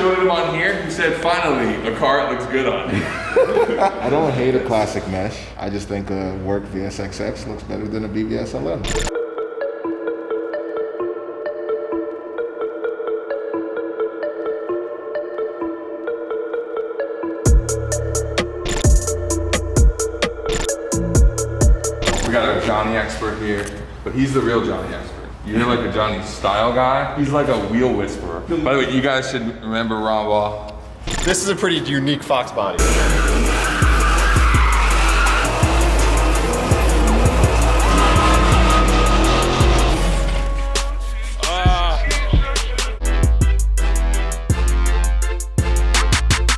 showed him on here, he said, finally, a car that looks good on. I don't hate a classic mesh. I just think a work VSXX looks better than a BBS LM. We got our Johnny expert here, but he's the real Johnny expert. You're like a Johnny style guy. He's like a wheel whisperer. By the way, you guys should remember Ron Baugh. This is a pretty unique Fox body.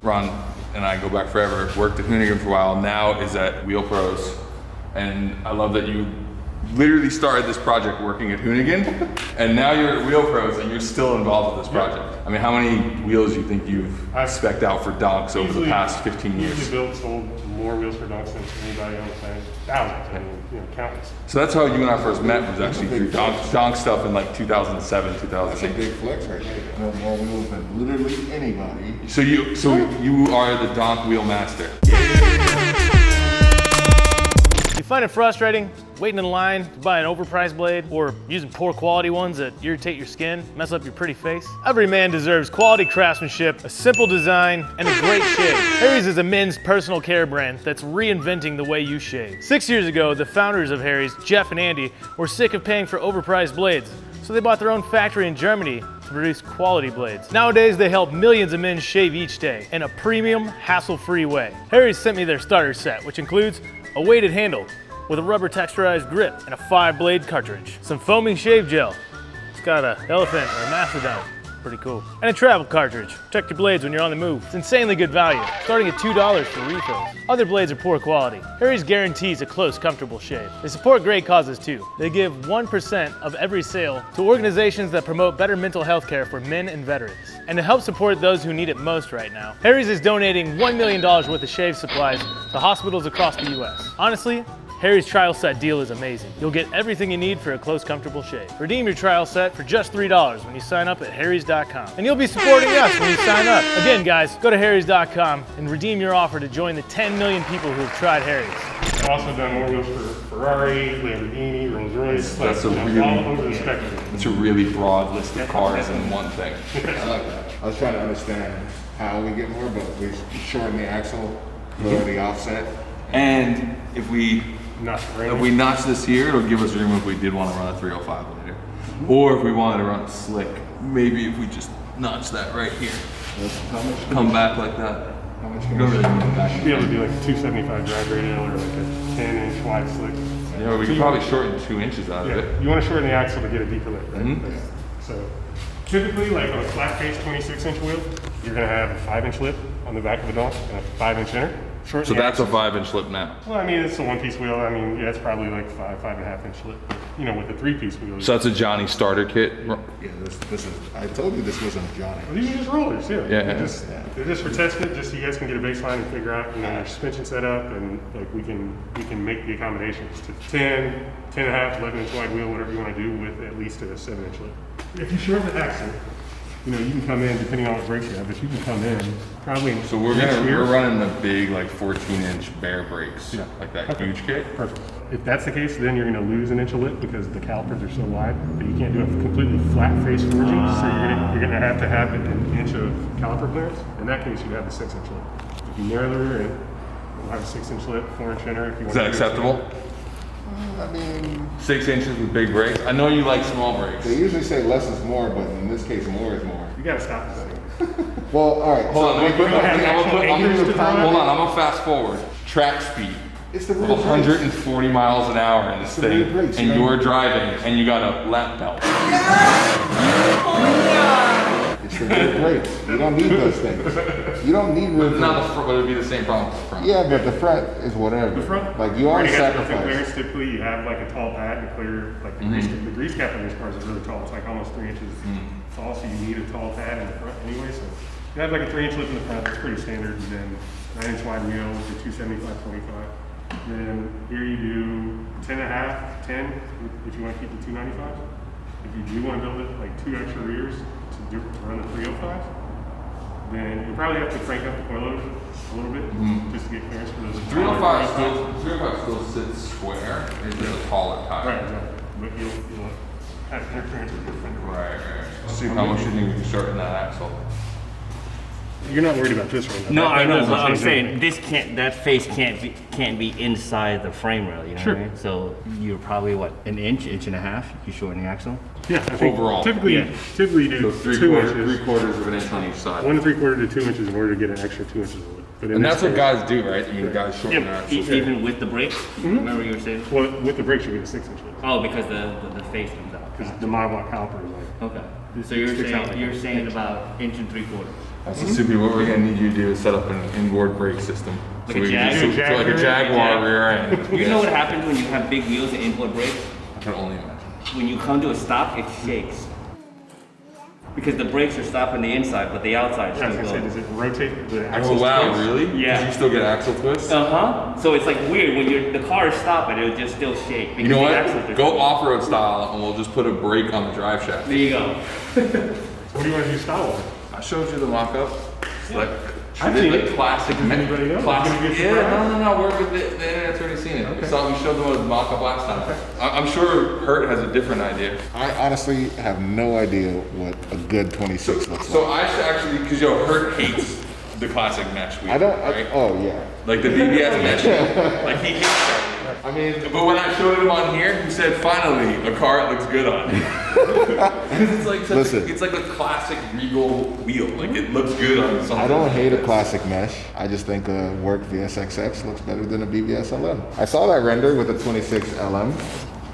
Ron and I go back forever, worked at Hoonigan for a while, now is at Wheel Pros. And I love that you literally started this project working at Hoonigan, and now you're at Wheel Pros and you're still involved with this project. I mean, how many wheels do you think you've spec'd out for Donks over the past 15 years? Easily built, sold more wheels for Donks than anybody on the planet. Thousands, I mean, you know, countless. So that's how you and I first met, was actually through Donk stuff in like 2007, 2008. That's a big flex right there. No more wheels than literally anybody. So you are the Donk wheel master. You find it frustrating waiting in line to buy an overpriced blade, or using poor quality ones that irritate your skin, mess up your pretty face? Every man deserves quality craftsmanship, a simple design, and a great shave. Harry's is a men's personal care brand that's reinventing the way you shave. 6 years ago, the founders of Harry's, Jeff and Andy, were sick of paying for overpriced blades, so they bought their own factory in Germany to produce quality blades. Nowadays, they help millions of men shave each day in a premium, hassle-free way. Harry's sent me their starter set, which includes a weighted handle with a rubber texturized grip and a 5-blade cartridge. Some foaming shave gel. It's got an elephant or a mastodon. Pretty cool. And a travel cartridge. Protect your blades when you're on the move. It's insanely good value, starting at $2 for refills. Other blades are poor quality. Harry's guarantees a close, comfortable shave. They support great causes too. They give 1% of every sale to organizations that promote better mental health care for men and veterans. And to help support those who need it most right now, Harry's is donating $1 million worth of shave supplies to hospitals across the US. Honestly, Harry's trial set deal is amazing. You'll get everything you need for a close, comfortable shave. Redeem your trial set for just $3 when you sign up at harrys.com. And you'll be supporting us when you sign up. Again, guys, go to harrys.com and redeem your offer to join the 10 million people who have tried Harry's. I've also done more wheels for Ferrari, Lamborghini, Rolls Royce, That's all over the spectrum. It's a really broad list of cars in one thing. I like that. I was trying to understand how we get more, but we shorten the axle, lower the offset. And if we notch this here, it'll give us room if we did want to run a 305 later. Or if we wanted to run it slick, maybe if we just notch that right here. Come back like that. How much You don't really need it back. You'd be able to do like a 275 drag radial or like a 10-inch wide slick. Yeah, we could probably shorten 2 inches out of Yeah, it. you want to shorten the axle to get a deeper lip, right? Mhm. So typically, like on a flat face 26-inch wheel, you're going to have a 5-inch lip on the back of the Donk and a 5-inch inner. Shorten So the that's a axle. 5-inch lip now. Well, I mean, it's a 1-piece wheel. I mean, yeah, it's probably like 5.5-inch lip. You know, with a 3-piece wheel. So that's a Johnny starter kit. Yeah, this is, I told you this wasn't a Johnny. Well, these are just rollers, yeah. Yeah. They're just for testing it, just so you guys can get a baseline and figure out, you know, your suspension setup, and like we can make the accommodations to 10, 10.5, 11-inch wide wheel, whatever you want to do with at least a 7-inch lip. If you shorten the axle, you know, you can come in, depending on what brakes you have, but you can come in probably. So we're running the big like 14-inch bare brakes, like that huge kit. Perfect. If that's the case, then you're going to lose an inch of lip because the calipers are so wide that you can't do a completely flat face forging. So you're going to have an inch of caliper clearance. In that case, you'd have the 6-inch lip. If you narrow the rear end, you'll have a 6-inch lip, 4-inch inner. If you want Is that acceptable? I mean, 6 inches with big brakes. I know you like small brakes. they usually say less is more, but in this case, more is more. You got to stop this thing. Well, all right. Hold on, let me put, have actual anchors to throw hold on, I'm gonna fast forward. Track speed. It's the Of real brakes. 140 miles an hour in this the thing, real brakes, and right? you're driving, and you got a lap belt. It's the real brakes. You don't need those things. You don't need real But not brakes. the front, but it'd be the same problem with the front. Yeah, but the front is whatever. The front, Like you already got perfect sacrifice. clearance. Typically, you have like a tall pad and clear, like the grease cap on these cars is really tall. It's like almost 3 inches tall, so you need a tall pad in the front anyway. So you have like a 3-inch lip in the front. That's pretty standard. And then 9-inch wide wheel with your 275/25. Then here you do 10.5, 10 if you want to keep the 295. If you do want to build it like 2 extra rears to run the 305, then you probably have to crank up the coilover a little bit just to get clearance for those. 305 still sits square. It's just a taller tire. Right, exactly. But you'll have interference with your fender. Right. See how much you think we can shorten that axle? You're not worried about this right now. No, That I know, doesn't but I'm change saying anything. that face can't be inside the frame rail, you know Sure. what I mean? So you're probably what, an inch and a half, you shorten the axle? Yeah, I think Overall. typically you do So 2 inches. 3/4 of an inch on each side. 1 3/4 to 2 inches in order to get an extra 2 inches of width. But in And this that's what case- guys do, right? I mean, guys shorten Yeah. their axles. Even with the brakes? Remember you were saying? Well, with the brakes you get a 6-inch width. Oh, because the face comes out. Because the monoblock caliper is like, Okay. So you're Sticks out saying, like you're that. saying about inch and 3/4. That's the Soupy. What we're gonna need you to do is set up an inboard brake system. Like a we can Jag? do- so like a Jaguar rear end. You know what happens when you have big wheels and inboard brakes? I can only imagine. When you come to a stop, it shakes. Because the brakes are stopping the inside, but the outside I was still gonna say, goes. does it rotate the Oh axle? wow, really? Yeah. Did you still get axle twists? So it's like weird when the car is stopping, it'll just still shake. You know because the axles what? are- Go off-road style, and we'll just put a brake on the drive shaft. There you go. What do you want to do style-wise? I showed you the mock-up. It's like, I've seen like it. classic. Does anybody know? Classic. It's gonna be a Yeah, surprise? no. The internet's already seen it. We showed them a mock-up last time. I'm sure Hurt has a different idea. I honestly have no idea what a good 26 looks So like. I should actually, because Hurt hates the classic mesh wheel. I don't, right? oh yeah. Like the BBS mesh wheel. Like he hates that. I mean, But when I showed him on here, he said, "Finally, a car that looks good on." Because it's like Listen. it's like a classic Regal wheel. Like it looks good on something. I don't hate a classic mesh. I just think a work VSXX looks better than a BBS LM. I saw that render with a 26 LM.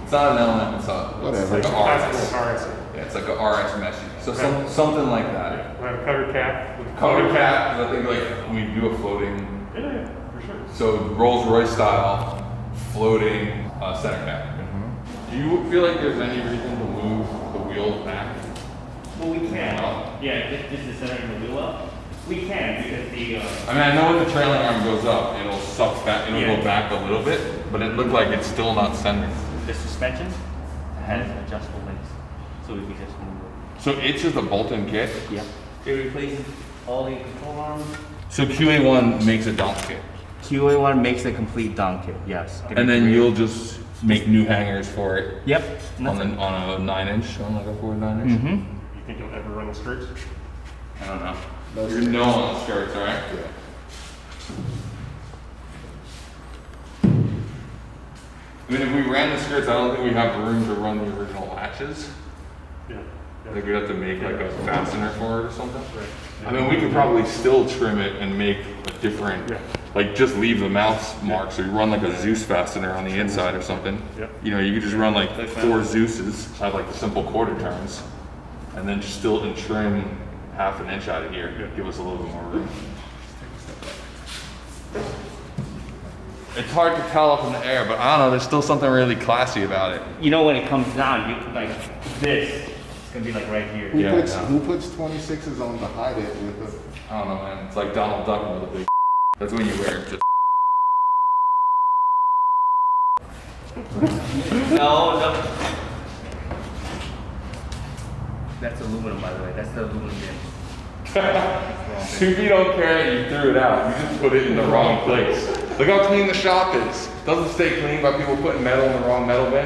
It's not an LM. It's Whatever. like an Classical RS. RS. Yeah, it's like a RS mesh. So something like that. We'll have a covered cap. With Cover cap. 'Cause I think like when we do a floating. Yeah, for sure. So Rolls Royce style floating center cap. Do you feel like there's any reason to move the wheels back? Well, we can. Oh. Yeah, just to center the wheel up. We can because the, I mean, I know when the trailing arm goes up, it'll suck back, it'll Yeah. go back a little bit, but it looked like it's still not centered. the suspension has adjustable links. So we can just move it. So it's just a bolt-in kit? Yep. It replaces all the control arms. So QA1 makes a Donk kit. QA1 makes a complete Donk kit, yes. And then you'll just make new hangers for it Yep. on a 9-inch, on like a Ford 9-inch? Mm-hmm. You think you'll ever run the skirts? I don't know. You're no on the skirts, alright? I mean, if we ran the skirts, I don't think we have room to run the original latches. Yeah. Like we'd have to make like a fastener for it or something. Right. I mean, we could probably still trim it and make a different, Yeah. like just leave the mouth mark. So you run like a Zeus fastener on the inside or something. Yep. You know, you could just run like 4 Zeuses, have like the simple quarter turns, and then just still and trim half an inch out of here. Yeah. Give us a little bit more room. It's hard to tell up in the air, but I don't know, there's still something really classy about it. You know when it comes down, you like this. It's gonna be like right here. Yeah, I know. Who puts 26s on to hide it with I don't know, man. It's like Donald Duck with a big. That's when you wear it. Just No. That's aluminum, by the way. That's the aluminum bin. if you don't care that you threw it out, you just put it in the wrong place. Look how clean the shop is. Doesn't stay clean by people putting metal in the wrong metal bin.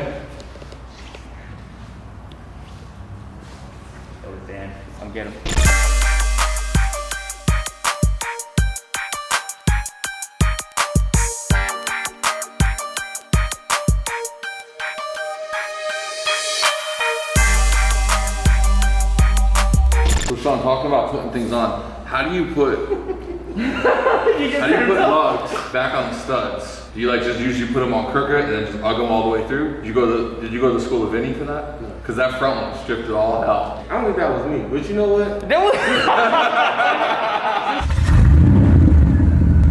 That was Dan. I'm getting him. So Sean, talking about putting things on, how do you put lugs back on the studs? Do you like just usually put them on crooked and then just ug them all the way through? Did you go to the school of Vinny for that? Because that front one stripped it all out. I don't think that was me, but you know what?